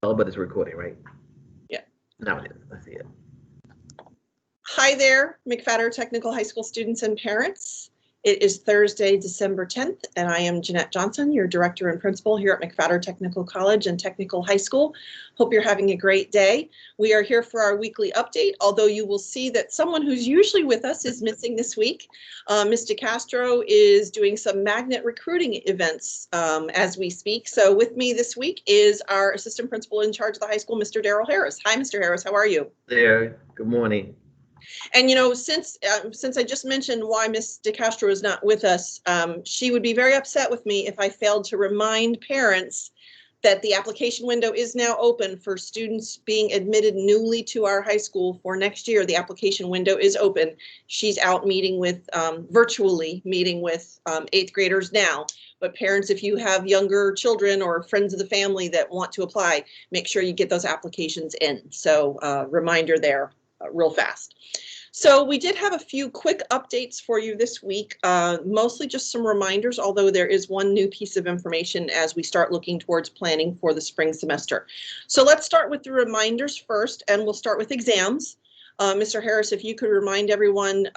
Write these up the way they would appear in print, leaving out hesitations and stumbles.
Oh, but it's recording, right? Yeah. Now it is. I see it. Hi there, McFatter Technical High School students and parents. It is Thursday, December 10th, and I am Jeanette Johnson, your director and principal here at McFatter Technical College and Technical High School. Hope you're having a great day. We are here for our weekly update, although you will see that someone who's usually with us is missing this week. Ms. DeCastro is doing some magnet recruiting events as we speak. So with me this week is our assistant principal in charge of the high school, Mr. Darrell Harris. Hi, Mr. Harris, how are you? There. Good morning. And you know, since I just mentioned why Ms. DeCastro is not with us, she would be very upset with me if I failed to remind parents that the application window is now open for students being admitted newly to our high school for next year. The application window is open. She's out meeting with, virtually meeting with 8th graders now. But parents, if you have younger children or friends of the family that want to apply, make sure you get those applications in. So reminder there real fast. So we did have a few quick updates for you this week, mostly just some reminders, although there is one new piece of information as we start looking towards planning for the spring semester. So let's start with the reminders first, and we'll start with exams. Mr. Harris, if you could remind everyone,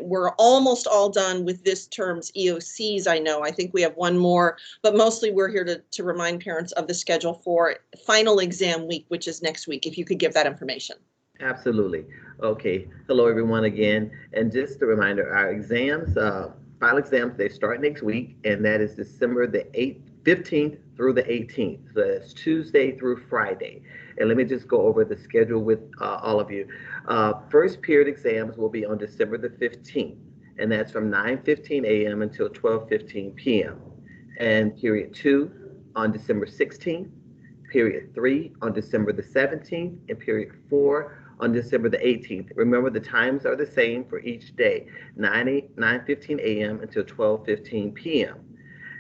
we're almost all done with this term's EOCs, I know. I think we have one more, but mostly we're here to remind parents of the schedule for final exam week, which is next week, if you could give that information. Absolutely. Okay. Hello, everyone, again. And just a reminder, our exams, final exams, they start next week, and that is December the 15th through the 18th. So that's Tuesday through Friday. And let me just go over the schedule with all of you. First period exams will be on December the 15th, and that's from 9:15 a.m. until 12:15 p.m. And period 2 on December 16th, period 3 on December the 17th, and period 4 on December the 18th. Remember, the times are the same for each day, 9:15 a.m. until 12:15 p.m.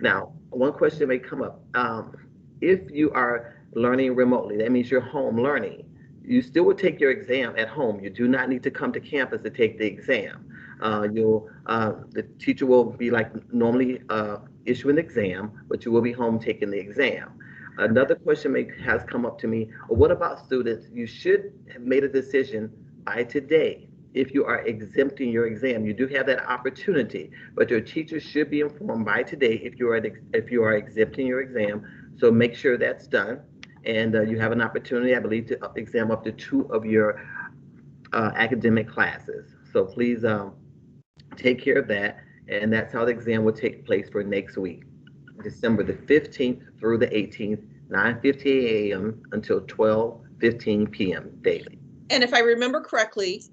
Now, one question may come up. If you are learning remotely, that means you're home learning. You still will take your exam at home. You do not need to come to campus to take the exam. The teacher will be like normally issue an exam, but you will be home taking the exam. Another question has come up to me. Well, what about students? You should have made a decision by today. If you are exempting your exam, you do have that opportunity, but your teacher should be informed by today if you are exempting your exam. So make sure that's done, and you have an opportunity, I believe, to exam up to 2 of your academic classes. So please take care of that, and that's how the exam will take place for next week. December the 15th through the 18th, 9:50 a.m. until 12:15 p.m. daily. And if I remember correctly,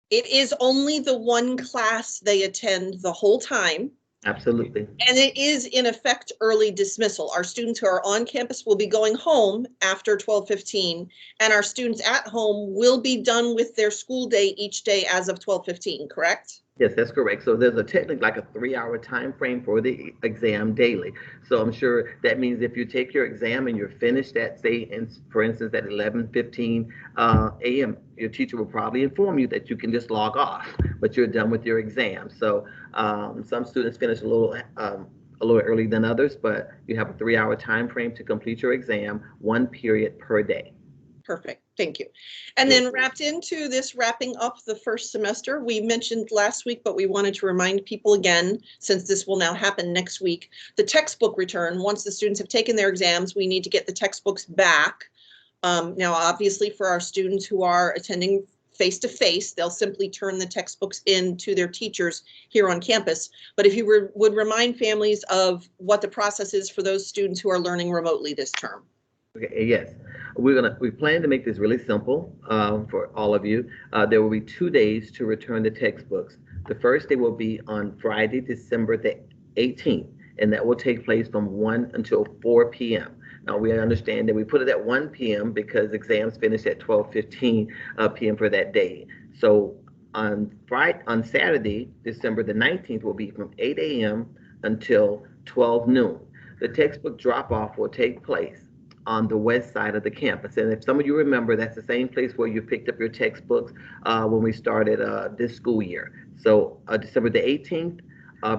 it is only the one class they attend the whole time. Absolutely. And it is in effect early dismissal. Our students who are on campus will be going home after 12:15, and our students at home will be done with their school day each day as of 12:15, correct? Yes, that's correct. So there's technically like a 3-hour time frame for the exam daily. So I'm sure that means if you take your exam and you're finished at, say, for instance, at 11:15 a.m., your teacher will probably inform you that you can just log off, but you're done with your exam. So some students finish a little early than others, but you have a 3-hour time frame to complete your exam, 1 period per day. Perfect. Thank you. And then wrapped into this wrapping up the first semester, we mentioned last week, but we wanted to remind people again, since this will now happen next week, the textbook return. Once the students have taken their exams, we need to get the textbooks back. Now, obviously, for our students who are attending face-to-face, they'll simply turn the textbooks in to their teachers here on campus. But if you would remind families of what the process is for those students who are learning remotely this term. Okay, yes. We plan to make this really simple for all of you. There will be 2 days to return the textbooks. The first day will be on Friday, December the 18th, and that will take place from 1 until 4 p.m. Now, we understand that we put it at 1 p.m. because exams finish at 12:15 p.m. for that day. So on Saturday, December the 19th, will be from 8 a.m. until 12 noon. The textbook drop-off will take place on the west side of the campus. And if some of you remember, that's the same place where you picked up your textbooks when we started this school year. So December the 18th,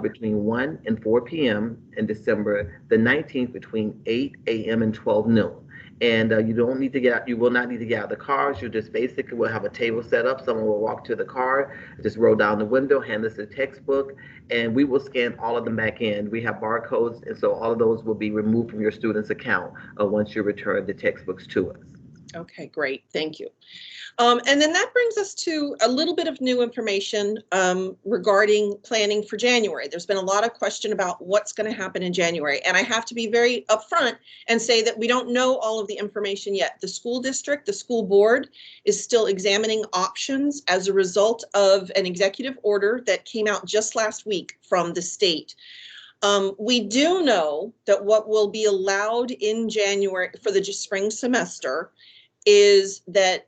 between 1 and 4 p.m. and December the 19th between 8 a.m. and 12 noon. And you don't need to get out, you will not need to get out of the cars. You just basically will have a table set up. Someone will walk to the car, just roll down the window, hand us the textbook, and we will scan all of them back in. We have barcodes, and so all of those will be removed from your student's account once you return the textbooks to us. Okay, great. Thank you. And then that brings us to a little bit of new information regarding planning for January. There's been a lot of question about what's going to happen in January. And I have to be very upfront and say that we don't know all of the information yet. The school district, the school board is still examining options as a result of an executive order that came out just last week from the state. We do know that what will be allowed in January for the spring semester is that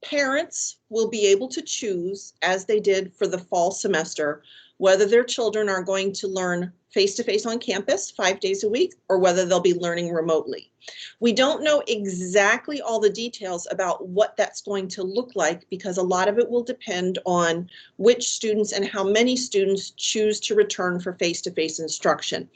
parents will be able to choose, as they did for the fall semester, whether their children are going to learn face-to-face on campus 5 days a week or whether they'll be learning remotely. We don't know exactly all the details about what that's going to look like because a lot of it will depend on which students and how many students choose to return for face-to-face instruction.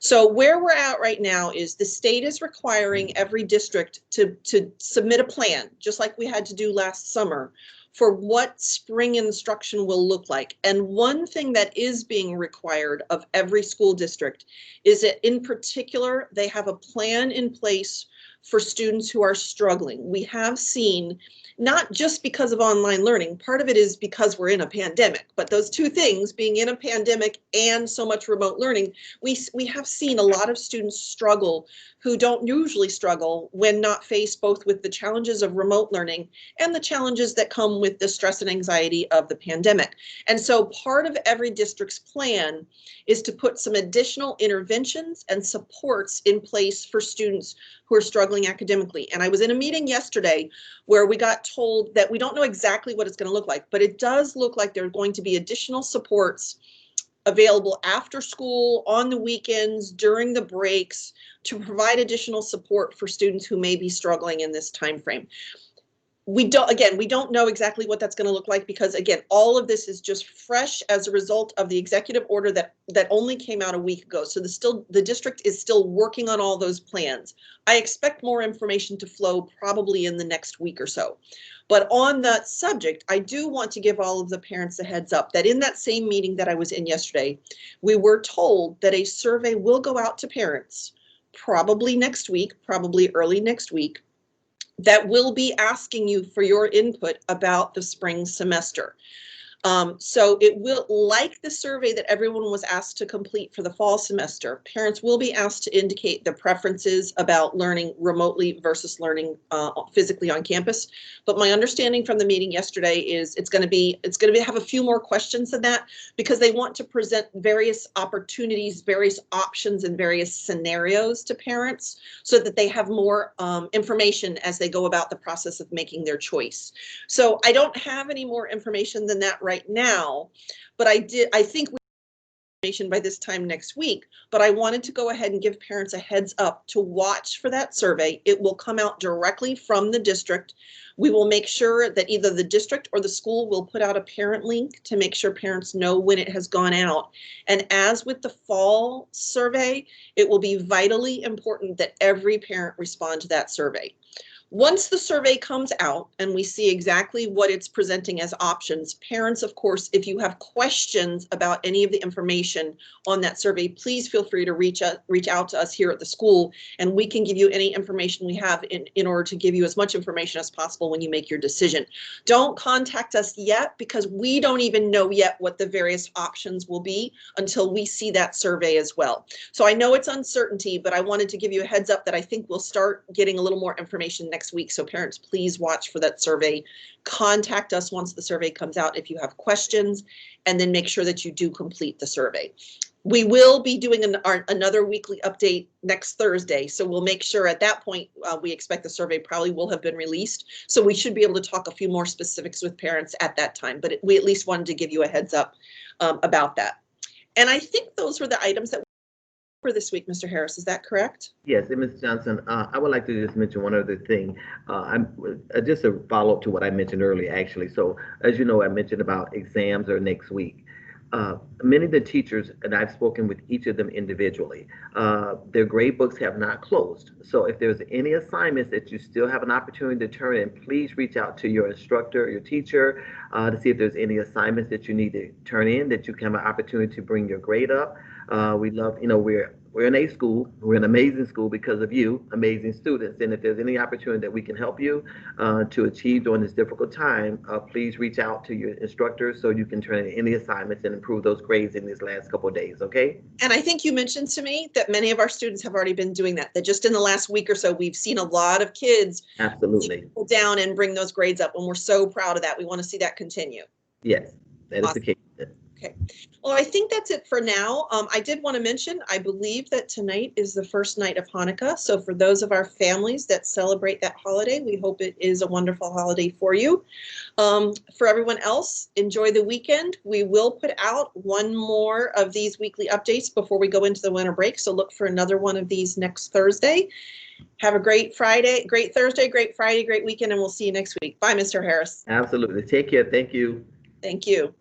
So where we're at right now is the state is requiring every district to submit a plan, just like we had to do last summer, for what spring instruction will look like. And one thing that is being required of every school district is that in particular, they have a plan in place for students who are struggling. We have seen, not just because of online learning, part of it is because we're in a pandemic, but those two things, being in a pandemic and so much remote learning, we have seen a lot of students struggle who don't usually struggle when not faced both with the challenges of remote learning and the challenges that come with the stress and anxiety of the pandemic. And so part of every district's plan is to put some additional interventions and supports in place for students who are struggling academically. And I was in a meeting yesterday where we got told that we don't know exactly what it's going to look like, but it does look like there are going to be additional supports available after school, on the weekends, during the breaks, to provide additional support for students who may be struggling in this time frame. We don't know exactly what that's going to look like because, again, all of this is just fresh as a result of the executive order that only came out a week ago. So the district is still working on all those plans. I expect more information to flow probably in the next week or so. But on that subject, I do want to give all of the parents a heads up that in that same meeting that I was in yesterday, we were told that a survey will go out to parents probably next week, probably early next week, that will be asking you for your input about the spring semester. So it will, like the survey that everyone was asked to complete for the fall semester, parents will be asked to indicate the preferences about learning remotely versus learning physically on campus. But my understanding from the meeting yesterday is it's going to have a few more questions than that because they want to present various opportunities, various options, and various scenarios to parents so that they have more information as they go about the process of making their choice. So I don't have any more information than that right now, but I think we have information by this time next week, but I wanted to go ahead and give parents a heads up to watch for that survey. It will come out directly from the district. We will make sure that either the district or the school will put out a parent link to make sure parents know when it has gone out. And as with the fall survey, it will be vitally important that every parent respond to that survey. Once the survey comes out and we see exactly what it's presenting as options, parents, of course, if you have questions about any of the information on that survey, please feel free to reach out to us here at the school, and we can give you any information we have in order to give you as much information as possible when you make your decision. Don't contact us yet because we don't even know yet what the various options will be until we see that survey as well. So I know it's uncertainty, but I wanted to give you a heads up that I think we'll start getting a little more information next week. So parents, please watch for that survey. Contact us once the survey comes out if you have questions, and then make sure that you do complete the survey. We will be doing another weekly update next Thursday. So we'll make sure at that point, we expect the survey probably will have been released. So we should be able to talk a few more specifics with parents at that time, but we at least wanted to give you a heads up about that. And I think those were the items that for this week, Mr. Harris, is that correct? Yes, and Ms. Johnson, I would like to just mention one other thing. Just a follow-up to what I mentioned earlier, actually. So, as you know, I mentioned about exams are next week. Many of the teachers, and I've spoken with each of them individually, their grade books have not closed. So if there's any assignments that you still have an opportunity to turn in, please reach out to your instructor, your teacher, to see if there's any assignments that you need to turn in, that you can have an opportunity to bring your grade up. We love, we're an A school. We're an amazing school because of you, amazing students. And if there's any opportunity that we can help you to achieve during this difficult time, please reach out to your instructors so you can turn in any assignments and improve those grades in these last couple of days, okay? And I think you mentioned to me that many of our students have already been doing that just in the last week or so, we've seen a lot of kids Absolutely. go down and bring those grades up, and we're so proud of that. We want to see that continue. Yes, that is the case. Okay. Well, I think that's it for now. I did want to mention, I believe that tonight is the first night of Hanukkah. So for those of our families that celebrate that holiday, we hope it is a wonderful holiday for you. For everyone else, enjoy the weekend. We will put out one more of these weekly updates before we go into the winter break. So look for another one of these next Thursday. Have a great Friday, great Thursday, great Friday, great weekend, and we'll see you next week. Bye, Mr. Harris. Absolutely. Take care. Thank you. Thank you.